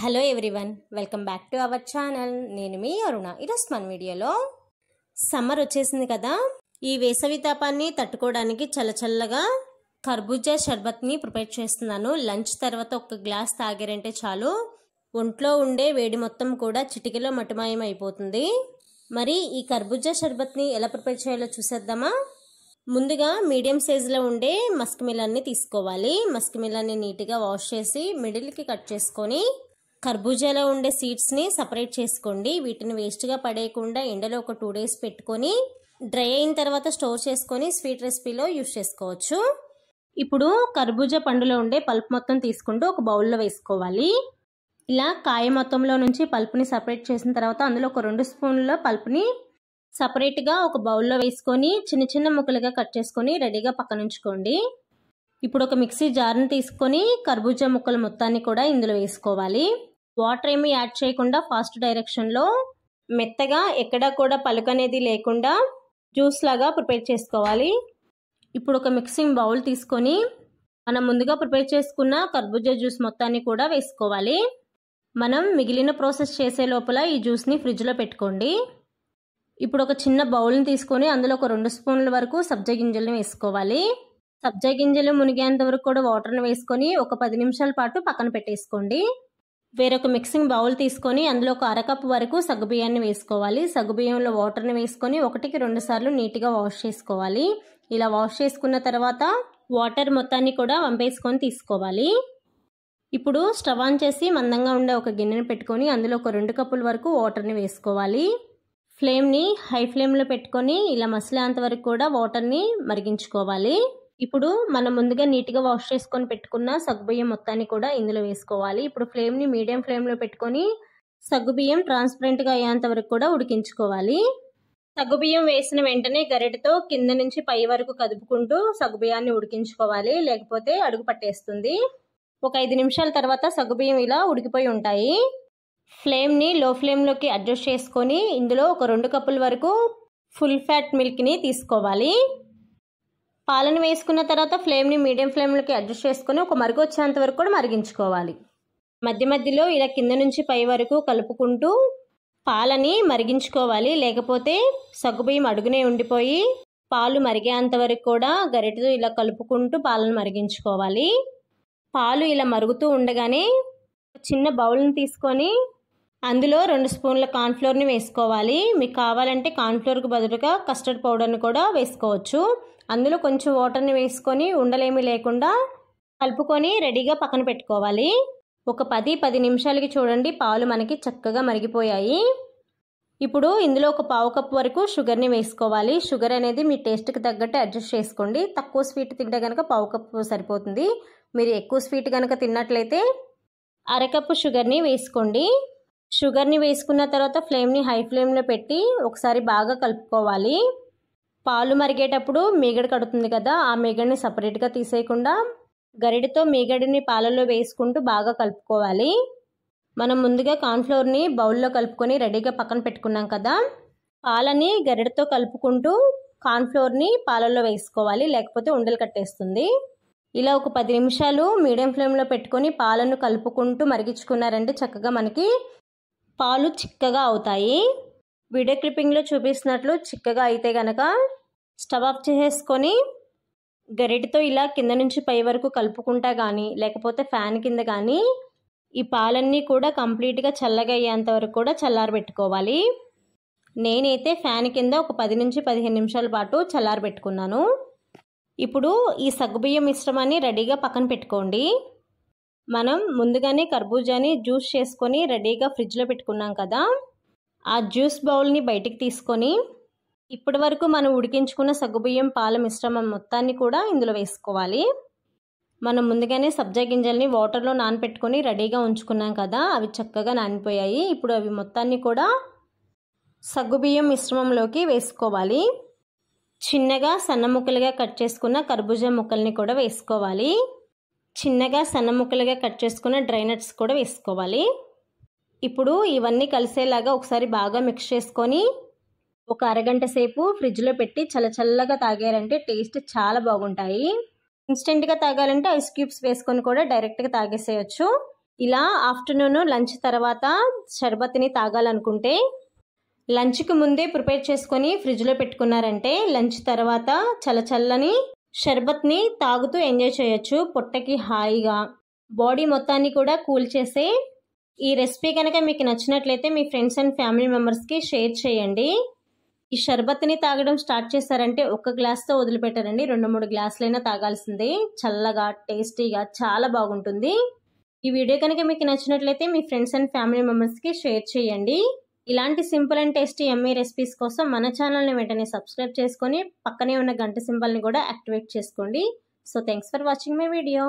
Hello everyone, welcome back to our channel. నేను మీ అరుణ. ఈరోజు మన వీడియోలో సమ్మర్ వచ్చేసింది కదా, ఈ వేసవి తాపాన్ని తట్టుకోవడానికి చల్లచల్లగా కర్బూజా షర్బత్ని ప్రిపేర్ చేస్తున్నాను. లంచ్ తర్వాత ఒక గ్లాస్ తాగారంటే చాలు, ఒంట్లో ఉండే వేడి మొత్తం కూడా చిటికెలో మటుమాయం అయిపోతుంది. మరి ఈ కర్బూజా షర్బత్ని ఎలా ప్రిపేర్ చేయాలో చూసేద్దామా. ముందుగా మీడియం సైజులో ఉండే మస్క్ మిలన్ని తీసుకోవాలి. మస్క్ మిలన్ని నీట్గా వాష్ చేసి మిడిల్కి కట్ చేసుకొని కర్బూజాలో ఉండే సీడ్స్ని సపరేట్ చేసుకోండి. వీటిని వేస్ట్గా పడేయకుండా ఎండలో ఒక 2 days పెట్టుకొని డ్రై అయిన తర్వాత స్టోర్ చేసుకొని స్వీట్ రెసిపీలో యూజ్ చేసుకోవచ్చు. ఇప్పుడు కర్బూజా పండులో ఉండే పల్ప్ మొత్తం తీసుకుంటూ ఒక బౌల్లో వేసుకోవాలి. ఇలా కాయ మొత్తంలో నుంచి పల్ప్ని సపరేట్ చేసిన తర్వాత అందులో ఒక 2 స్పూన్ల పల్ప్ని సపరేట్గా ఒక బౌల్లో వేసుకొని చిన్న చిన్న ముక్కలుగా కట్ చేసుకొని రెడీగా పక్కన ఉంచుకోండి. ఇప్పుడు ఒక మిక్సీ జార్ని తీసుకొని కర్బూజా ముక్కలు మొత్తాన్ని కూడా ఇందులో వేసుకోవాలి. వాటర్ ఏమీ యాడ్ చేయకుండా ఫాస్ట్ డైరెక్షన్లో మెత్తగా ఎక్కడా కూడా పలుకు అనేది లేకుండా జ్యూస్ లాగా ప్రిపేర్ చేసుకోవాలి. ఇప్పుడు ఒక మిక్సింగ్ బౌల్ తీసుకొని మనం ముందుగా ప్రిపేర్ చేసుకున్న కర్బూజా జ్యూస్ మొత్తాన్ని కూడా వేసుకోవాలి. మనం మిగిలిన ప్రాసెస్ చేసే లోపల ఈ జ్యూస్ని ఫ్రిడ్జ్లో పెట్టుకోండి. ఇప్పుడు ఒక చిన్న బౌల్ని తీసుకొని అందులో ఒక 2 స్పూన్ల వరకు సబ్జా గింజలను వేసుకోవాలి. సబ్జా గింజలు మునిగేంత వరకు కూడా వాటర్ని వేసుకొని ఒక 10 నిమిషాల పాటు పక్కన పెట్టేసుకోండి. వేరొక మిక్సింగ్ బౌల్ తీసుకొని అందులో ఒక 1/2 కప్పు వరకు సగ్గుబియ్యాన్ని వేసుకోవాలి. సగ్గుబియ్యంలో వాటర్ని వేసుకొని 1-2 సార్లు నీట్గా వాష్ చేసుకోవాలి. ఇలా వాష్ చేసుకున్న తర్వాత వాటర్ మొత్తాన్ని కూడా వంపేసుకొని తీసుకోవాలి. ఇప్పుడు స్టవ్ ఆన్ చేసి మందంగా ఉండే ఒక గిన్నెని పెట్టుకొని అందులో ఒక 2 కప్పుల వరకు వాటర్ని వేసుకోవాలి. ఫ్లేమ్ని హై ఫ్లేమ్లో పెట్టుకొని ఇలా మసిలేంత వరకు కూడా వాటర్ని మరిగించుకోవాలి. ఇప్పుడు మనం ముందుగా నీట్గా వాష్ చేసుకొని పెట్టుకున్న సగ్గుబియ్యం మొత్తాన్ని కూడా ఇందులో వేసుకోవాలి. ఇప్పుడు ఫ్లేమ్ని మీడియం ఫ్లేమ్లో పెట్టుకొని సగ్గుబియ్యం ట్రాన్స్పరెంట్గా అయ్యేంత వరకు కూడా ఉడికించుకోవాలి. సగ్గుబియ్యం వేసిన వెంటనే గరిటెతో కింద నుంచి పై వరకు కదుపుకుంటూ సగ్గుబియ్యాన్ని ఉడికించుకోవాలి, లేకపోతే అడుగు పట్టేస్తుంది. ఒక 5 నిమిషాల తర్వాత సగ్గుబియ్యం ఇలా ఉడికిపోయి ఉంటాయి. ఫ్లేమ్ని లో ఫ్లేమ్లోకి అడ్జస్ట్ చేసుకొని ఇందులో ఒక 2 కప్పుల వరకు ఫుల్ ఫ్యాట్ మిల్క్ని తీసుకోవాలి. పాలను వేసుకున్న తర్వాత ఫ్లేమ్ని మీడియం ఫ్లేమ్లోకి అడ్జస్ట్ చేసుకొని ఒక మరుగు వచ్చేంత వరకు కూడా మరిగించుకోవాలి. మధ్య మధ్యలో ఇలా కింద నుంచి పై వరకు కలుపుకుంటూ పాలని మరిగించుకోవాలి, లేకపోతే సగ్గుబియ్యం అడుగునే ఉండిపోయి పాలు మరిగేంత వరకు కూడా గరిటెతో ఇలా కలుపుకుంటూ పాలను మరిగించుకోవాలి. పాలు ఇలా మరుగుతూ ఉండగానే చిన్న బౌల్ని తీసుకొని అందులో 2 స్పూన్ల కార్న్ఫ్లోర్ని వేసుకోవాలి. మీకు కావాలంటే కార్న్ఫ్లోర్కి బదులుగా కస్టర్డ్ పౌడర్ని కూడా వేసుకోవచ్చు. అందులో కొంచెం వాటర్ని వేసుకొని ఉండలేమీ లేకుండా కలుపుకొని రెడీగా పక్కన పెట్టుకోవాలి. ఒక 10 నిమిషాలకి చూడండి పాలు మనకి చక్కగా మరిగిపోయాయి. ఇప్పుడు ఇందులో ఒక 1/2 కప్పు వరకు షుగర్ని వేసుకోవాలి. షుగర్ అనేది మీ టేస్ట్కి తగ్గట్టు అడ్జస్ట్ చేసుకోండి. తక్కువ స్వీట్ తింటే కనుక 1/2 కప్పు సరిపోతుంది. మీరు ఎక్కువ స్వీట్ కనుక తిన్నట్లయితే 1/2 కప్పు షుగర్ని వేసుకోండి. షుగర్ని వేసుకున్న తర్వాత ఫ్లేమ్ని హై ఫ్లేమ్లో పెట్టి ఒకసారి బాగా కలుపుకోవాలి. పాలు మరిగేటప్పుడు మీగడ కడుతుంది కదా, ఆ మీగడిని సపరేట్గా తీసేయకుండా గరిటెతో మీగడిని పాలలో వేసుకుంటూ బాగా కలుపుకోవాలి. మనం ముందుగా కార్న్ఫ్లోర్ని బౌల్లో కలుపుకొని రెడీగా పక్కన పెట్టుకున్నాం కదా, పాలని గరిటెతో కలుపుకుంటూ కార్న్ఫ్లోర్ని పాలల్లో వేసుకోవాలి, లేకపోతే ఉండలు కట్టేస్తుంది. ఇలా ఒక 10 నిమిషాలు మీడియం ఫ్లేమ్లో పెట్టుకొని పాలను కలుపుకుంటూ మరిగించుకున్నారంటే చక్కగా మనకి పాలు చిక్కగా అవుతాయి. వీడియో క్లిప్పింగ్లో చూపిస్తున్నట్లు చిక్కగా అయితే కనుక స్టవ్ ఆఫ్ చేసేసుకొని గరిటెతో ఇలా కింద నుంచి పై వరకు కలుపుకుంటా కానీ లేకపోతే ఫ్యాన్ కింద కానీ ఈ పాలన్నీ కూడా కంప్లీట్గా చల్లగా అయ్యేంత వరకు కూడా చల్లారబెట్టుకోవాలి. నేనైతే ఫ్యాన్ కింద ఒక 10-15 నిమిషాల పాటు చల్లారబెట్టుకున్నాను. ఇప్పుడు ఈ సగ్గుబియ్యం మిశ్రమాన్ని రెడీగా పక్కన పెట్టుకోండి. మనం ముందుగానే కర్బూజాని జ్యూస్ చేసుకొని రెడీగా ఫ్రిడ్జ్లో పెట్టుకున్నాం కదా, ఆ జ్యూస్ బౌల్ని బయటికి తీసుకొని ఇప్పటి వరకు మనం ఉడికించుకున్న సగ్గుబియ్యం పాల మిశ్రమం మొత్తాన్ని కూడా ఇందులో వేసుకోవాలి. మనం ముందుగానే సబ్జా గింజల్ని వాటర్లో నానపెట్టుకొని రెడీగా ఉంచుకున్నాం కదా, అవి చక్కగా నానిపోయాయి. ఇప్పుడు అవి మొత్తాన్ని కూడా సగ్గుబియ్యం మిశ్రమంలోకి వేసుకోవాలి. చిన్నగా సన్న ముక్కలుగా కట్ చేసుకున్న కర్బూజా ముక్కల్ని కూడా వేసుకోవాలి. చిన్నగా సన్న ముక్కలుగా కట్ చేసుకున్న డ్రై నట్స్ కూడా వేసుకోవాలి. ఇప్పుడు ఇవన్నీ కలిసేలాగా ఒకసారి బాగా మిక్స్ చేసుకొని ఒక అరగంట సేపు ఫ్రిడ్జ్లో పెట్టి చల్లగా తాగారంటే టేస్ట్ చాలా బాగుంటాయి. ఇన్స్టెంట్గా తాగాలంటే ఐస్ క్యూబ్స్ వేసుకొని కూడా డైరెక్ట్గా తాగేసేయచ్చు. ఇలా ఆఫ్టర్నూన్ లంచ్ తర్వాత షర్బత్ని తాగాలనుకుంటే లంచ్కి ముందే ప్రిపేర్ చేసుకొని ఫ్రిడ్జ్లో పెట్టుకున్నారంటే లంచ్ తర్వాత చల్లచల్లని షర్బత్ని తాగుతూ ఎంజాయ్ చేయొచ్చు. పొట్టకి హాయిగా బాడీ మొత్తాన్ని కూడా కూల్ చేసే ఈ రెసిపీ కనుక మీకు నచ్చినట్లయితే మీ ఫ్రెండ్స్ అండ్ ఫ్యామిలీ మెంబర్స్కి షేర్ చేయండి. ఈ షర్బత్ని తాగడం స్టార్ట్ చేశారంటే ఒక్క గ్లాస్తో వదిలిపెట్టారండి, 2-3 గ్లాసులైనా తాగాల్సిందే. చల్లగా టేస్టీగా చాలా బాగుంటుంది. ఈ వీడియో కనుక మీకు నచ్చినట్లయితే మీ ఫ్రెండ్స్ అండ్ ఫ్యామిలీ మెంబర్స్కి షేర్ చేయండి. ఇలాంటి simple and tasty yummy recipes కోసం మన ఛానల్ని వెంటనే సబ్స్క్రైబ్ చేసుకొని పక్కనే ఉన్న గంట సింబల్ని కూడా యాక్టివేట్ చేసుకోండి. So thanks for watching my video.